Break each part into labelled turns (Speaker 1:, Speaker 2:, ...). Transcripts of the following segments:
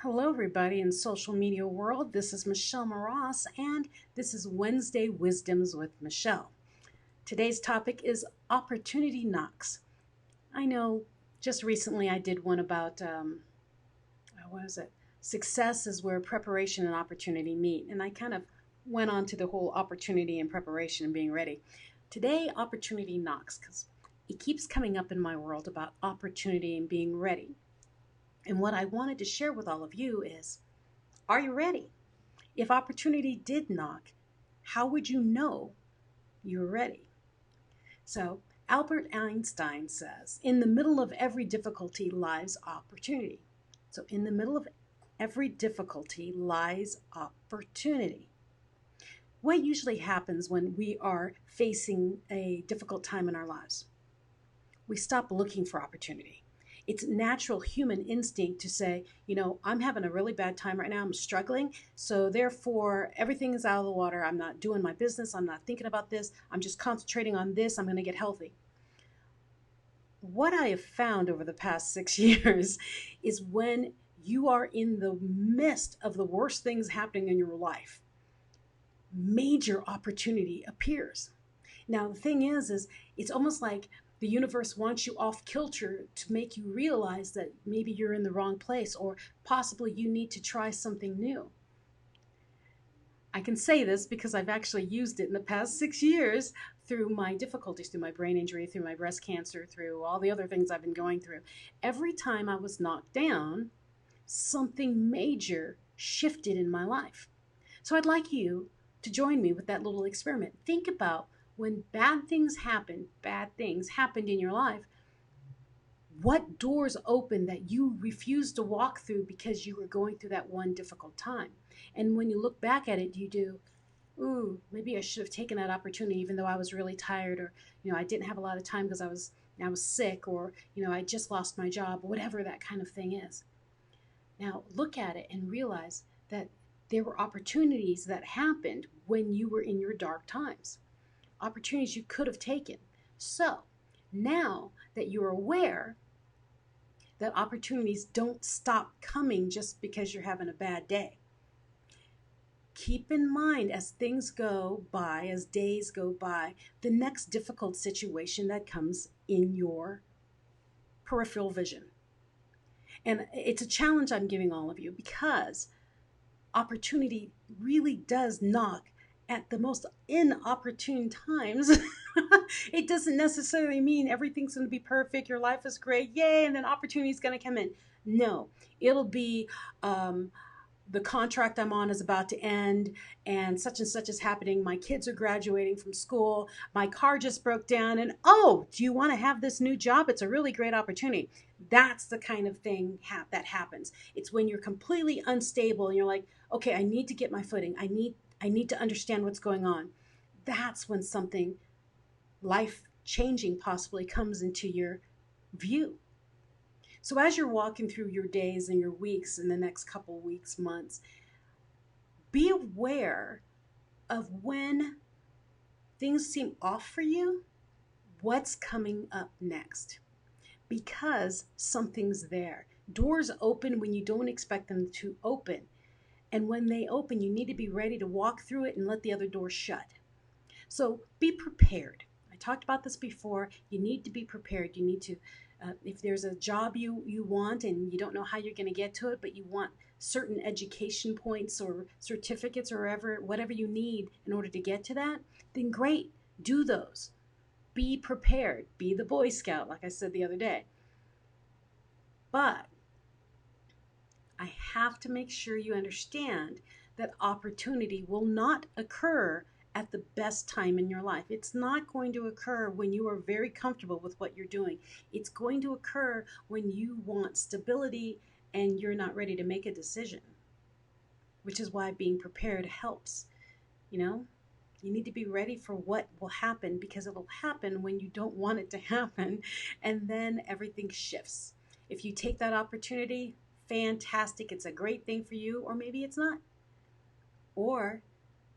Speaker 1: Hello, everybody in social media world. This is Michelle Mras, and this is Wednesday Wisdoms with Michelle. Today's topic is opportunity knocks. I know just recently I did one about, what is it? Success is where preparation and opportunity meet. And I kind of went on to the whole opportunity and preparation and being ready. Today, opportunity knocks because it keeps coming up in my world about opportunity and being ready. And what I wanted to share with all of you is, are you ready? If opportunity did knock, how would you know you're ready? So, Albert Einstein says, in the middle of every difficulty lies opportunity. So, in the middle of every difficulty lies opportunity. What usually happens when we are facing a difficult time in our lives? We stop looking for opportunity. It's natural human instinct to say, I'm having a really bad time right now. I'm struggling. So therefore, everything is out of the water. I'm not doing my business. I'm not thinking about this. I'm just concentrating on this. I'm going to get healthy. What I have found over the past 6 years is when you are in the midst of the worst things happening in your life, major opportunity appears. Now, the thing is it's almost like the universe wants you off kilter to make you realize that maybe you're in the wrong place or possibly you need to try something new. I can say this because I've actually used it in the past 6 years through my difficulties, through my brain injury, through my breast cancer, through all the other things I've been going through. Every time I was knocked down, something major shifted in my life. So I'd like you to join me with that little experiment. Think about when bad things happened in your life, what doors opened that you refused to walk through because you were going through that one difficult time? And when you look back at it, you do, ooh, maybe I should have taken that opportunity even though I was really tired, or, I didn't have a lot of time because I was sick, or, I just lost my job, whatever that kind of thing is. Now look at it and realize that there were opportunities that happened when you were in your dark times. Opportunities you could have taken. So now that you're aware that opportunities don't stop coming just because you're having a bad day, keep in mind as things go by, as days go by, the next difficult situation that comes in your peripheral vision. And it's a challenge I'm giving all of you because opportunity really does knock at the most inopportune times. It doesn't necessarily mean everything's going to be perfect, your life is great, yay, and then opportunity is going to come in. No, it'll be the contract I'm on is about to end, and such is happening. My kids are graduating from school. My car just broke down, and oh, do you want to have this new job? It's a really great opportunity. That's the kind of thing that happens. It's when you're completely unstable and you're like, okay, I need to get my footing. I need to understand what's going on. That's when something life changing possibly comes into your view. So as you're walking through your days and your weeks in the next couple weeks, months, be aware of when things seem off for you, what's coming up next. Because something's there. Doors open when you don't expect them to open. And when they open, you need to be ready to walk through it and let the other doors shut. So be prepared. I talked about this before. You need to be prepared. You need to, if there's a job you want and you don't know how you're going to get to it, but you want certain education points or certificates or whatever you need in order to get to that, then great, do those. Be prepared. Be the Boy Scout, like I said the other day. But I have to make sure you understand that opportunity will not occur at the best time in your life. It's not going to occur when you are very comfortable with what you're doing. It's going to occur when you want stability and you're not ready to make a decision, which is why being prepared helps. You need to be ready for what will happen because it will happen when you don't want it to happen, and then everything shifts. If you take that opportunity, fantastic, it's a great thing for you, or maybe it's not. Or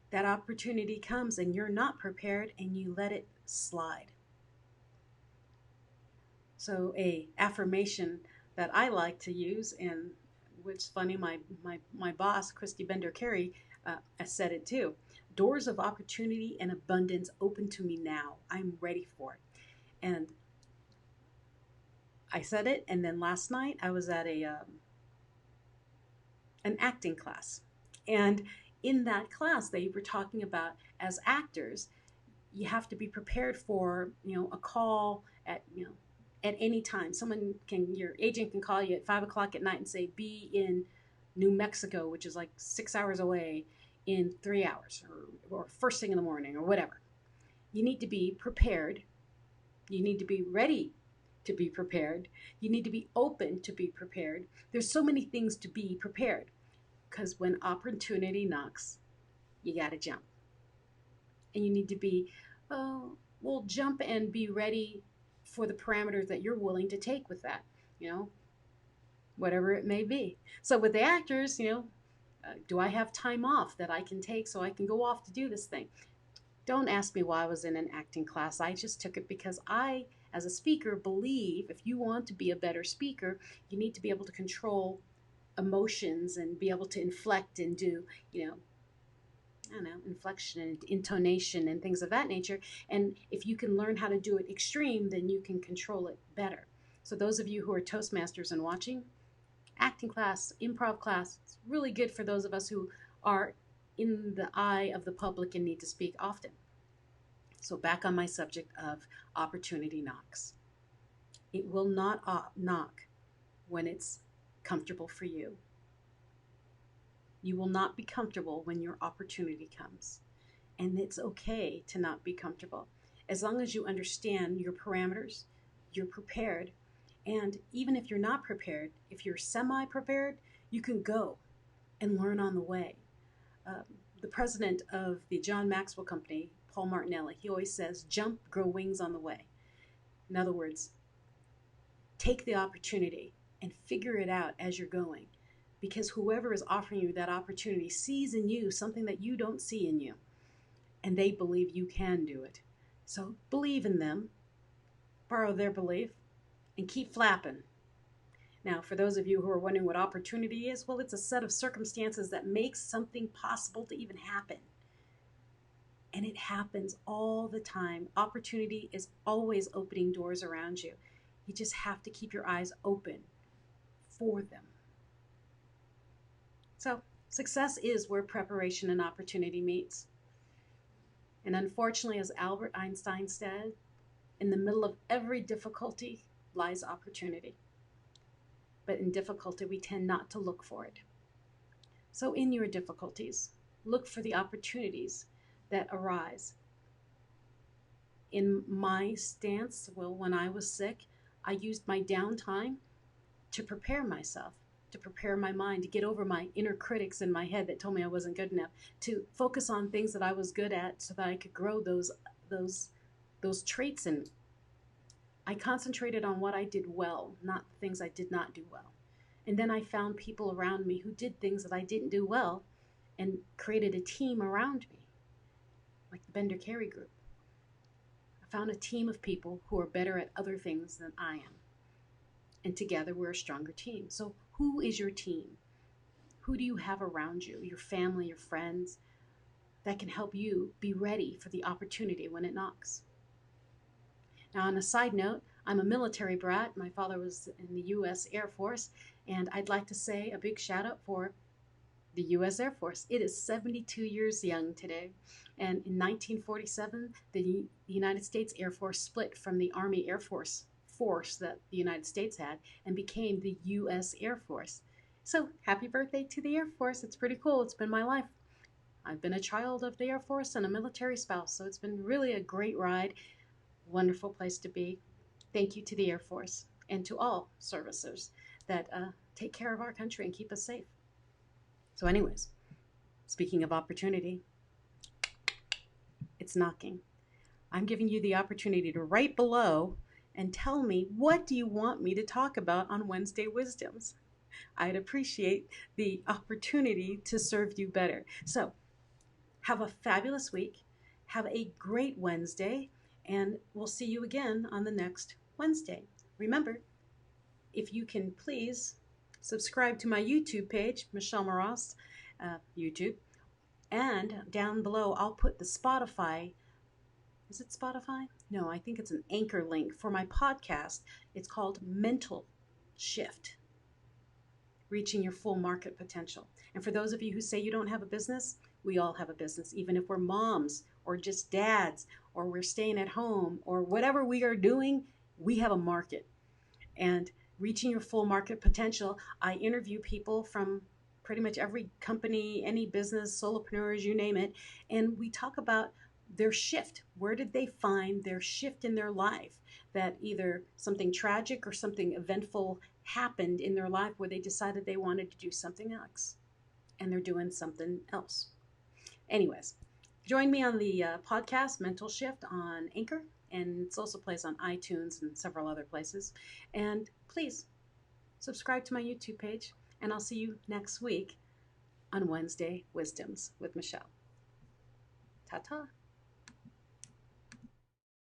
Speaker 1: that opportunity comes and you're not prepared and you let it slide. So a affirmation that I like to use, and which is funny, my boss, Christy Bender-Carey, said it too. Doors of opportunity and abundance open to me now. I'm ready for it. And I said it, and then last night I was at an acting class. And in that class, they were talking about, as actors, you have to be prepared for, a call at any time. Your agent can call you at 5 o'clock at night and say, be in New Mexico, which is like 6 hours away, in 3 hours, or first thing in the morning, or whatever. You need to be prepared. You need to be ready to be prepared. You need to be open to be prepared. There's so many things to be prepared, because when opportunity knocks, you got to jump. And you need to be, jump and be ready for the parameters that you're willing to take with that, whatever it may be. So with the actors, do I have time off that I can take so I can go off to do this thing? Don't ask me why I was in an acting class. I just took it because I, as a speaker, believe if you want to be a better speaker, you need to be able to control emotions and be able to inflect and do, inflection and intonation and things of that nature. And if you can learn how to do it extreme, then you can control it better. So those of you who are Toastmasters and watching, acting class, improv class, it's really good for those of us who are in the eye of the public and need to speak often. So back on my subject of opportunity knocks. It will not knock when it's comfortable for you. You will not be comfortable when your opportunity comes. And it's okay to not be comfortable. As long as you understand your parameters, you're prepared. And even if you're not prepared, if you're semi-prepared, you can go and learn on the way. The president of the John Maxwell Company, Paul Martinelli, he always says, jump, grow wings on the way. In other words, take the opportunity and figure it out as you're going. Because whoever is offering you that opportunity sees in you something that you don't see in you. And they believe you can do it. So believe in them, borrow their belief, and keep flapping. Now, for those of you who are wondering what opportunity is, well, it's a set of circumstances that makes something possible to even happen. And it happens all the time. Opportunity is always opening doors around you. You just have to keep your eyes open for them. So, success is where preparation and opportunity meets. And unfortunately, as Albert Einstein said, in the middle of every difficulty lies opportunity. But in difficulty, we tend not to look for it. So in your difficulties, look for the opportunities that arise. In my stance, when I was sick, I used my downtime to prepare myself, to prepare my mind, to get over my inner critics in my head that told me I wasn't good enough, to focus on things that I was good at so that I could grow those traits in me. I concentrated on what I did well, not the things I did not do well. And then I found people around me who did things that I didn't do well and created a team around me, like the Bender-Carey group. I found a team of people who are better at other things than I am. And together we're a stronger team. So who is your team? Who do you have around you? Your family, your friends, that can help you be ready for the opportunity when it knocks. Now, on a side note, I'm a military brat. My father was in the U.S. Air Force, and I'd like to say a big shout out for the U.S. Air Force. It is 72 years young today, and in 1947, the United States Air Force split from the Army Air Force that the United States had and became the U.S. Air Force. So, happy birthday to the Air Force. It's pretty cool. It's been my life. I've been a child of the Air Force and a military spouse, so it's been really a great ride. Wonderful place to be. Thank you to the Air Force and to all servicers that take care of our country and keep us safe. So anyways, speaking of opportunity, it's knocking. I'm giving you the opportunity to write below and tell me, what do you want me to talk about on Wednesday Wisdoms? I'd appreciate the opportunity to serve you better. So have a fabulous week. Have a great Wednesday. And we'll see you again on the next Wednesday. Remember, if you can please subscribe to my YouTube page, Michelle Mras, YouTube. And down below, I'll put the Spotify. Is it Spotify? No, I think it's an anchor link for my podcast. It's called Mental Shift, Reaching Your Full Market Potential. And for those of you who say you don't have a business, we all have a business, even if we're moms or just dads or we're staying at home or whatever we are doing, we have a market. And reaching your full market potential, I interview people from pretty much every company, any business, solopreneurs, you name it, and we talk about their shift. Where did they find their shift in their life? That either something tragic or something eventful happened in their life where they decided they wanted to do something else, and they're doing something else. Anyways, join me on the podcast Mental Shift on Anchor, and it also plays on iTunes and several other places. And please subscribe to my YouTube page, and I'll see you next week on Wednesday Wisdoms with Michelle. Ta-ta.